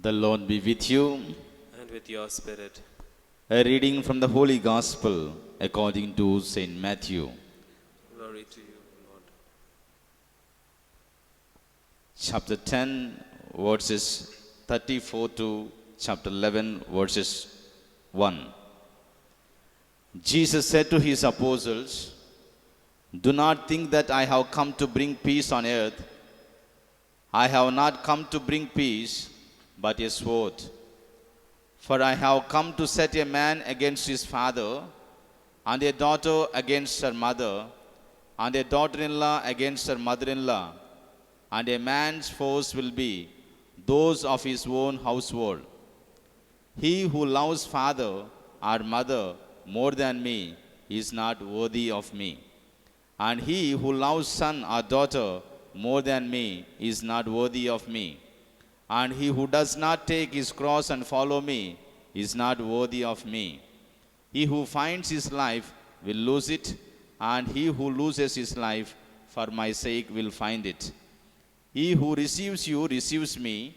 The Lord be with you. And with your spirit. A reading from the Holy Gospel according to Saint Matthew. Glory to you, Lord. Chapter 10, verses 34 to chapter 11, verses 1. Jesus said to his apostles, "Do not think that I have come to bring peace on earth. I have not come to bring peace, but a sword. For I have come to set a man against his father, and a daughter against her mother, and a daughter-in-law against her mother-in-law, and a man's foes will be those of his own household. He who loves father or mother more than me is not worthy of me, and he who loves son or daughter more than me is not worthy of me. And he who does not take his cross and follow me is not worthy of me. He who finds his life will lose it, and he who loses his life for my sake will find it. He who receives you receives me,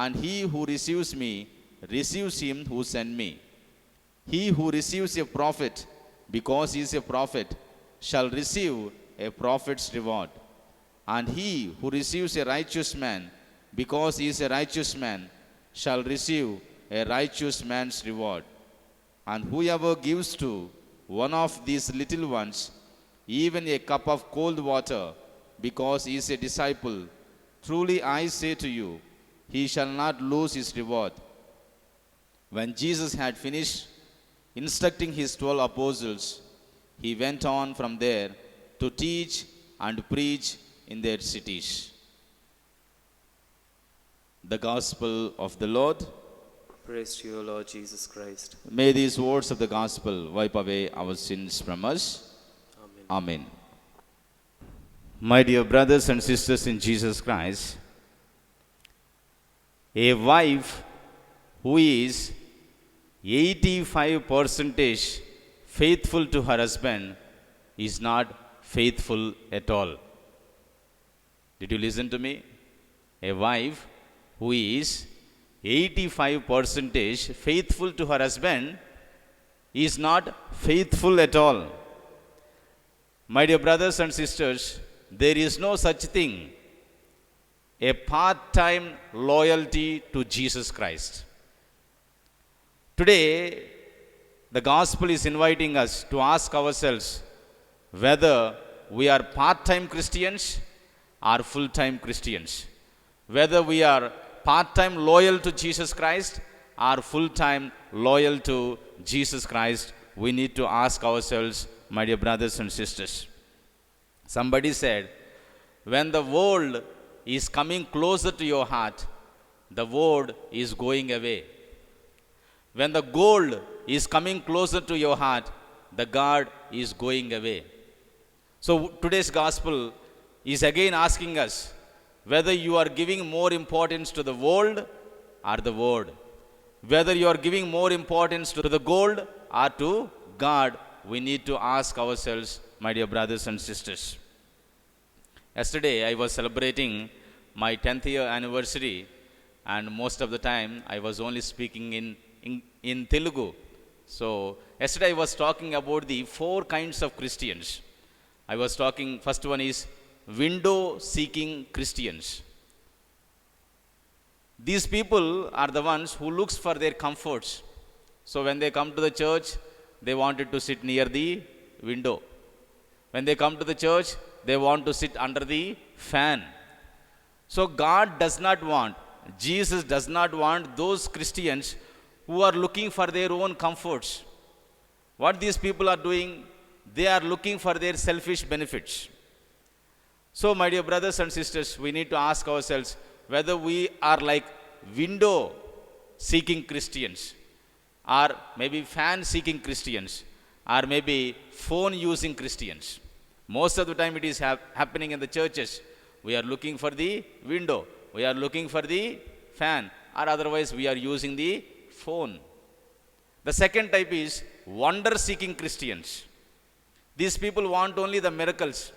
and he who receives me receives him who sent me. He who receives a prophet because he is a prophet shall receive a prophet's reward. And he who receives a righteous man because he is a righteous man shall receive a righteous man's reward. And whoever gives to one of these little ones even a cup of cold water because he is a disciple, truly I say to you, he shall not lose his reward." When Jesus had finished instructing his 12 apostles, he went on from there to teach and preach in their cities. The Gospel of the Lord. Praise to you, Lord Jesus Christ. May these words of the Gospel wipe away our sins from us. Amen. Amen. My dear brothers and sisters in Jesus Christ, a wife who is 85% faithful to her husband is not faithful at all. Did you listen to me? A wife who is 85% faithful to her husband is not faithful at all. My dear brothers and sisters, there is no such thing, a part-time loyalty to Jesus Christ. Today, the gospel is inviting us to ask ourselves whether we are part-time Christians or full-time Christians. Whether we are part-time loyal to Jesus Christ or full-time loyal to Jesus Christ, we need to ask ourselves, my dear brothers and sisters. Somebody said, when the world is coming closer to your heart, the world is going away. When the gold is coming closer to your heart, the God is going away. So today's gospel is again asking us whether you are giving more importance to the world or the word. Whether you are giving more importance to the gold or to God, we need to ask ourselves, my dear brothers and sisters. Yesterday I was celebrating my 10th year anniversary, and most of the time I was only speaking in Telugu. So yesterday I was talking about the 4 kinds of Christians. I was talking, first one is window seeking Christians. These people are the ones who looks for their comforts. So when they come to the church, they wanted to sit near the window. When they come to the church, they want to sit under the fan. So God does not want, Jesus does not want those Christians who are looking for their own comforts. What these people are doing, they are looking for their selfish benefits. So my dear brothers and sisters, we need to ask ourselves whether we are like window seeking Christians, or maybe fan seeking Christians, or maybe phone using Christians. Most of the time it is happening in the churches. We are looking for the window, we are looking for the fan, or otherwise we are using the phone. The second type is wonder seeking Christians. These people want only the miracles,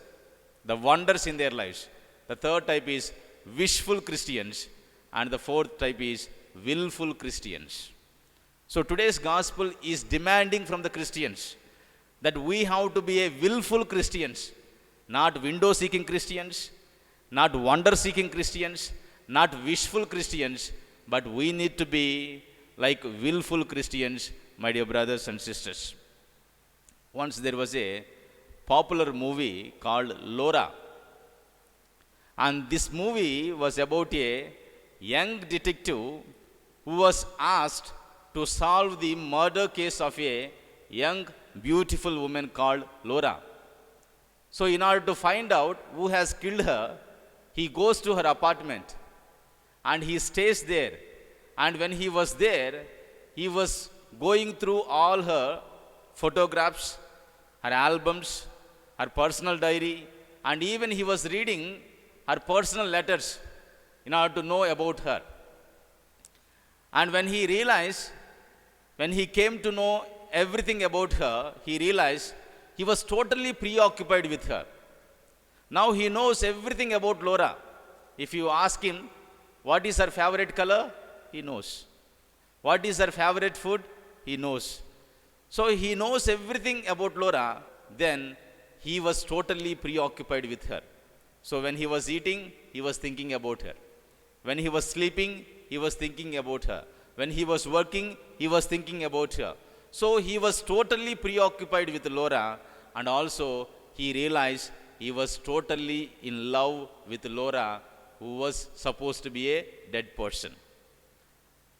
the wonders in their lives. The third type is wishful Christians, and the fourth type is willful Christians. So today's gospel is demanding from the Christians that we have to be a willful Christians, not window seeking Christians, not wonder seeking Christians, not wishful Christians, but we need to be like willful Christians, my dear brothers and sisters. Once there was a popular movie called Laura, and this movie was about a young detective who was asked to solve the murder case of a young, beautiful woman called Laura. So, in order to find out who has killed her, he goes to her apartment and he stays there. And when he was there, he was going through all her photographs, her albums, her personal diary, and even he was reading her personal letters in order to know about her. And when he came to know everything about her, he realized he was totally preoccupied with her. Now he knows everything about Laura. If you ask him what is her favorite color, he knows. What is her favorite food, he knows. So he knows everything about Laura. Then he was totally preoccupied with her. So when he was eating, he was thinking about her. When he was sleeping, he was thinking about her. When he was working, he was thinking about her. So he was totally preoccupied with Laura, and also he realized he was totally in love with Laura, who was supposed to be a dead person.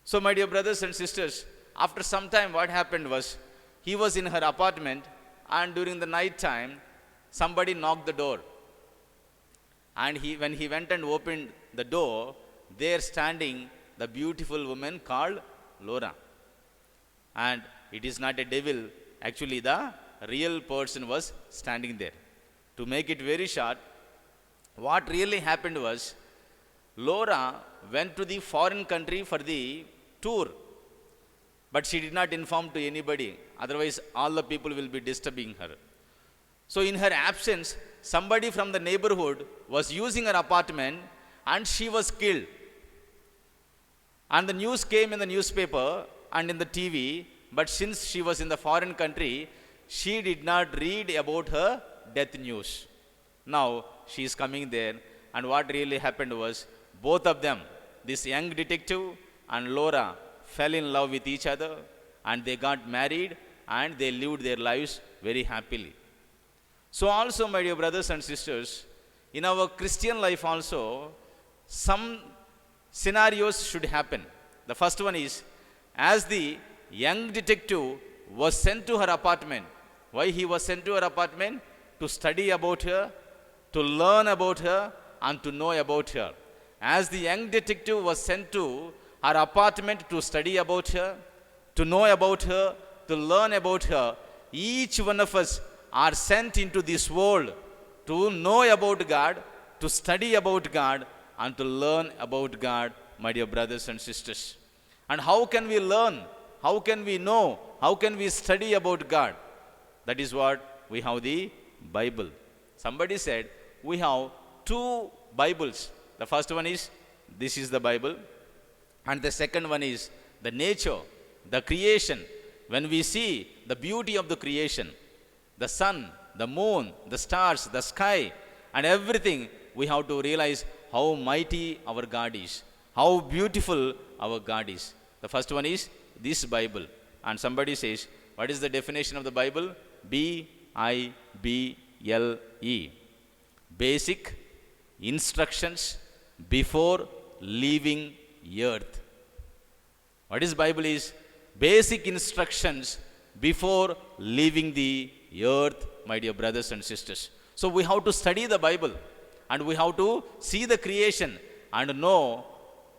So, my dear brothers and sisters, after some time, what happened was he was in her apartment, and during the night time, somebody knocked the door. And when he went and opened the door, there standing the beautiful woman called Laura. And it is not a devil, actually the real person was standing there. To make it very short, what really happened was Laura went to the foreign country for the tour, but she did not inform to anybody, otherwise all the people will be disturbing her. So in her absence, somebody from the neighborhood was using her apartment and she was killed. And the news came in the newspaper and in the TV, but since she was in the foreign country, she did not read about her death news. Now she is coming there, and what really happened was both of them, this young detective and Laura, fell in love with each other, and they got married and they lived their lives very happily. So also, my dear brothers and sisters, in our Christian life also, some scenarios should happen. The first one is, as the young detective was sent to her apartment. Why he was sent to her apartment? To study about her, to learn about her, and to know about her. As the young detective was sent to her apartment to study about her, to know about her, to learn about her, each one of us are sent into this world to know about God, to study about God, and to learn about God, my dear brothers and sisters. And how can we learn? How can we know? How can we study about God? That is what we have the Bible. Somebody said we have two Bibles. The first one is, this is the Bible. And the second one is the nature, the creation. When we see the beauty of the creation, the sun, the moon, the stars, the sky, and everything, we have to realize how mighty our God is, how beautiful our God is. The first one is this Bible. And somebody says, what is the definition of the Bible? B-I-B-L-E. Basic instructions before leaving earth. What is Bible is? Basic instructions before leaving the earth, my dear brothers and sisters. So we have to study the Bible, and we have to see the creation and know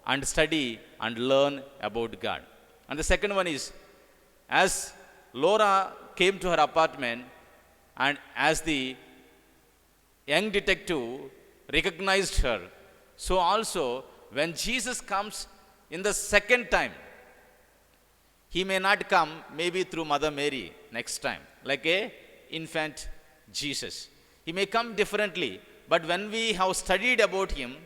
and study and learn about God. And the second one is, as Laura came to her apartment, and as the young detective recognized her, so also when Jesus comes in the second time, he may not come maybe through Mother Mary next time, like a infant Jesus. He may come differently, but when we have studied about him,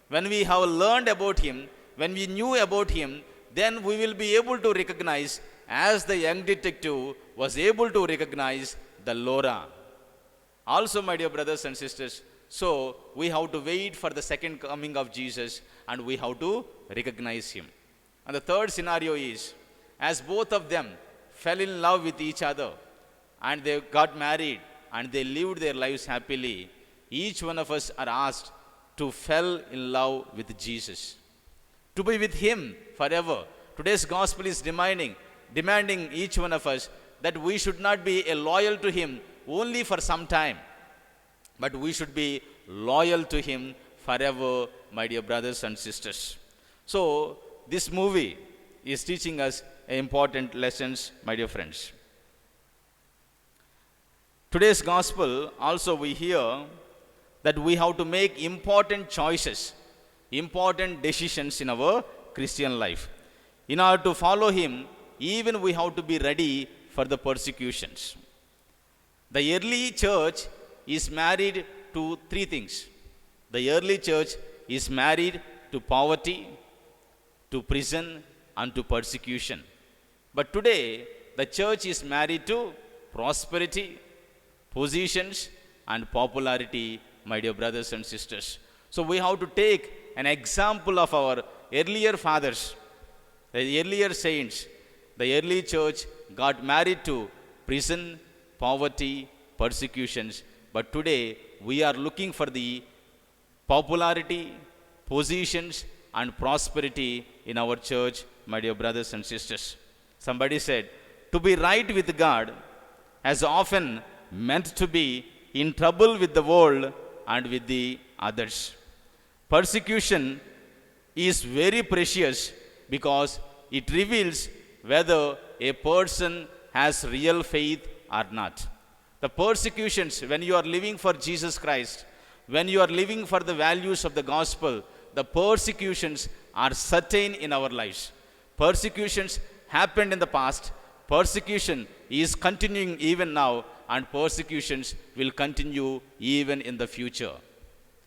when we have learned about him, when we knew about him, then we will be able to recognize, as the young detective was able to recognize the Laura. Also, my dear brothers and sisters, so we have to wait for the second coming of Jesus and we have to recognize him. And the third scenario is, as both of them fell in love with each other and they got married and they lived their lives happily, each one of us are asked to fall in love with Jesus, to be with him forever. Today's gospel is demanding each one of us that we should not be loyal to him only for some time, but we should be loyal to him forever, my dear brothers and sisters. So this movie is teaching us important lessons, my dear friends. Today's gospel also we hear that we have to make important choices, important decisions in our Christian life. In order to follow him, even we have to be ready for the persecutions. The early church is married to three things. The early church is married to poverty, to prison, and to persecution. But today, the church is married to prosperity, positions, and popularity, my dear brothers and sisters. So we have to take an example of our earlier fathers, the earlier saints. The early church got married to prison, poverty, persecutions. But today, we are looking for the popularity, positions, and prosperity in our church, my dear brothers and sisters. Somebody said, to be right with God has often meant to be in trouble with the world and with the others. Persecution is very precious because it reveals whether a person has real faith or not. The persecutions, when you are living for Jesus Christ, when you are living for the values of the gospel, the persecutions are certain in our lives. Persecutions happened in the past, persecution is continuing even now, and persecutions will continue even in the future.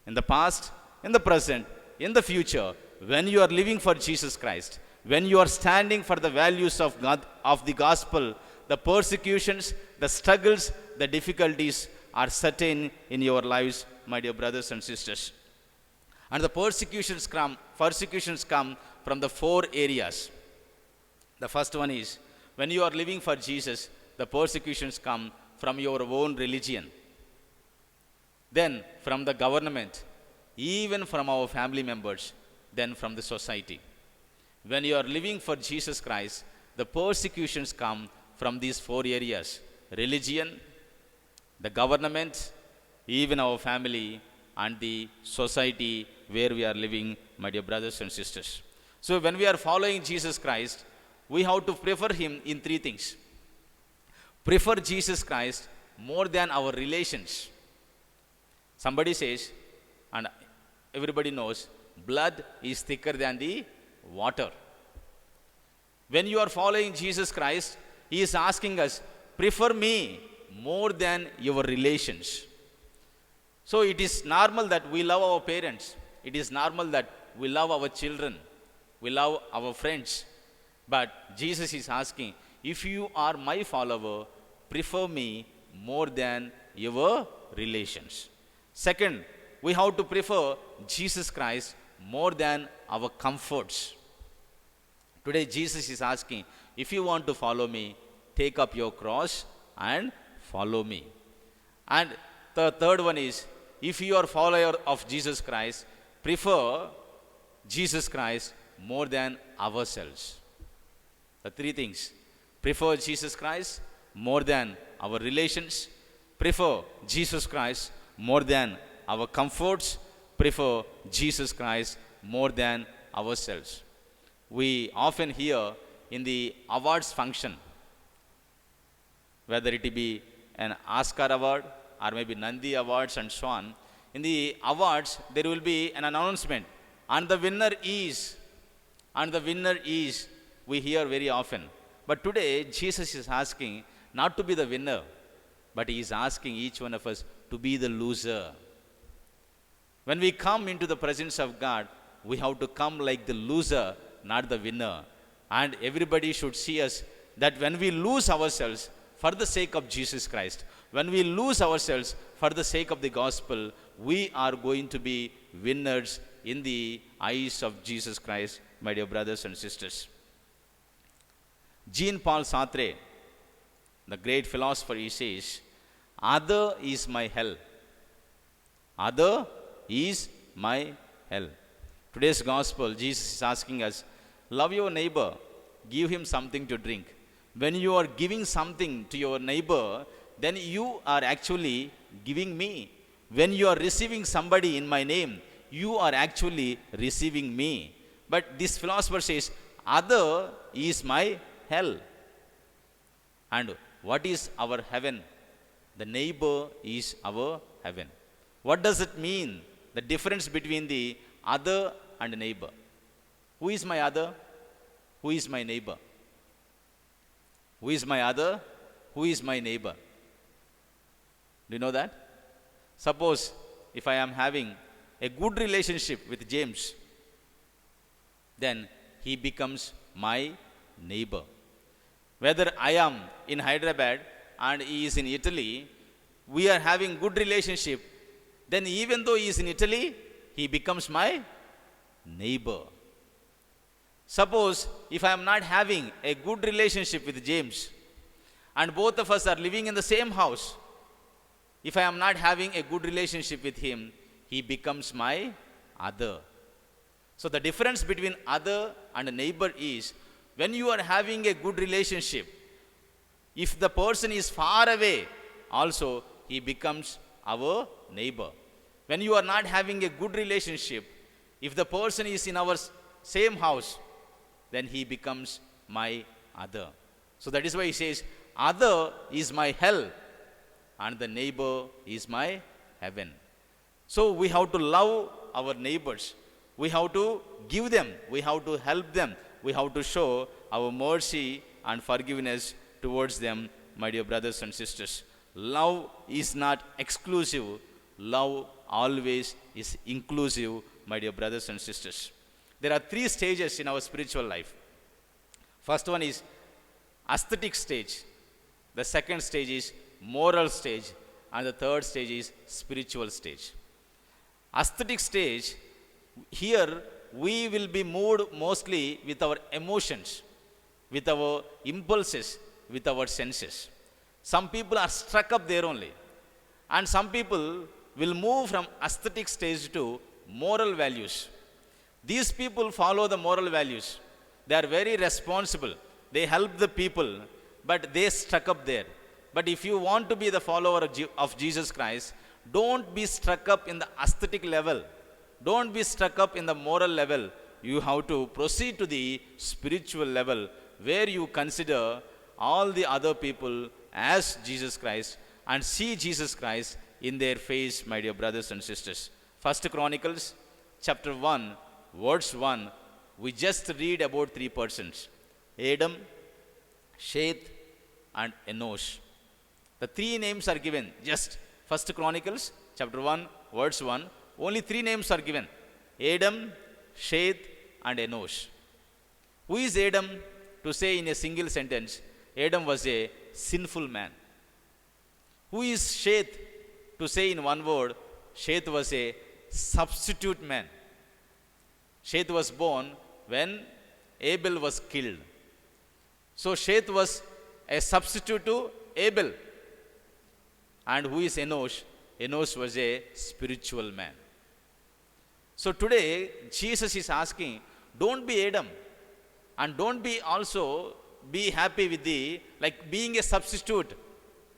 In the past, in the present, in the future, when you are living for Jesus Christ, when you are standing for the values of God, of the gospel, the persecutions, the struggles, the difficulties are certain in your lives, my dear brothers and sisters. And the persecutions come from the four areas. The first one is, when you are living for Jesus, the persecutions come from your own religion, then from the government, even from our family members, then from the society. When you are living for Jesus Christ, the persecutions come from these four areas: religion, the government, even our family, and the society where we are living, my dear brothers and sisters. So when we are following Jesus Christ, we have to prefer him in three things. Prefer Jesus Christ more than our relations. Somebody says, and everybody knows, blood is thicker than the water. When you are following Jesus Christ, he is asking us, prefer me more than your relations. So it is normal that we love our parents. It is normal that we love our children. We love our friends. But Jesus is asking, if you are my follower, prefer me more than your relations. Second, we have to prefer Jesus Christ more than our comforts. Today Jesus is asking, if you want to follow me, take up your cross and follow me. And the third one is, if you are follower of Jesus Christ, prefer Jesus Christ more than ourselves. The three things: prefer Jesus Christ more than our relations, prefer Jesus Christ more than our comforts, prefer Jesus Christ more than ourselves. We often hear in the awards function, whether it be an Oscar award or maybe Nandi awards and so on, in the awards there will be an announcement, and the winner is, we hear very often. But today Jesus is asking not to be the winner, but he is asking each one of us to be the loser. When we come into the presence of God, we have to come like the loser, not the winner. And everybody should see us that when we lose ourselves for the sake of Jesus Christ, when we lose ourselves for the sake of the gospel, we are going to be winners in the eyes of Jesus Christ, my dear brothers and sisters. Jean-Paul Sartre, the great philosopher, he says, other is my hell. Other is my hell. Today's gospel, Jesus is asking us, love your neighbor, give him something to drink. When you are giving something to your neighbor, then you are actually giving me. When you are receiving somebody in my name, you are actually receiving me. But this philosopher says, other is my hell. And what is our heaven? The neighbor is our heaven. What does it mean? The difference between the other and neighbor. Who is my other? Who is my neighbor? Who is my other? Who is my neighbor? Do you know that? Suppose if I am having a good relationship with James, then he becomes my neighbor. Whether I am in Hyderabad and he is in Italy, we are having good relationship, then even though he is in Italy, he becomes my neighbor. Suppose if I am not having a good relationship with James and both of us are living in the same house, if I am not having a good relationship with him, he becomes my other. So the difference between other and neighbor is, when you are having a good relationship, if the person is far away, also he becomes our neighbor. When you are not having a good relationship, if the person is in our same house, then he becomes my other. So that is why he says, other is my hell and the neighbor is my heaven. So we have to love our neighbors. We have to give them. We have to help them. We have to show our mercy and forgiveness towards them, my dear brothers and sisters. Love is not exclusive. Love always is inclusive, my dear brothers and sisters. There are 3 stages in our spiritual life. First one is aesthetic stage. The second stage is moral stage. And the third stage is spiritual stage. Aesthetic stage, here we will be moved mostly with our emotions, with our impulses, with our senses. Some people are struck up there only. And some people will move from aesthetic stage to moral values. These people follow the moral values. They are very responsible. They help the people, but they struck up there. But if you want to be the follower of Jesus Christ, don't be struck up in the aesthetic level. Don't be struck up in the moral level. You have to proceed to the spiritual level, where you consider all the other people as Jesus Christ and see Jesus Christ in their face, my dear brothers and sisters. 1 Chronicles chapter 1, verse 1, we just read about 3 persons: Adam, Sheth, and Enosh. The 3 names are given. Just 1 Chronicles chapter 1, verse 1, only 3 names are given: Adam, Sheth, and Enosh. Who is Adam? To say in a single sentence, Adam was a sinful man. Who is Sheth? To say in one word, Sheth was a substitute man. Sheth was born when Abel was killed. So Sheth was a substitute to Abel. And who is Enosh? Enosh was a spiritual man. So today, Jesus is asking, don't be Adam. And don't be also be happy with the, like being a substitute.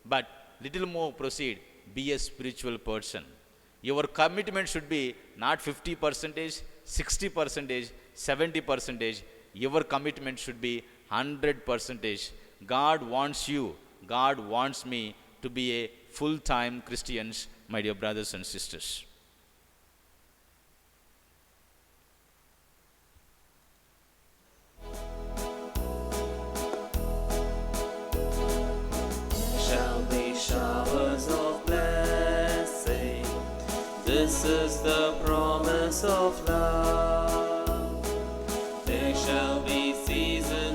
But little more proceed, be a spiritual person. Your commitment should be not 50%, 60%, 70%. Your commitment should be 100%. God wants you, God wants me to be a full-time Christians, my dear brothers and sisters. Shall be showers of blessing. This is the promise of love. There shall be seasons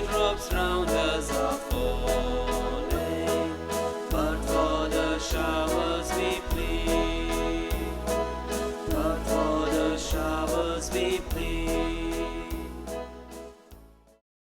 raindrops round us are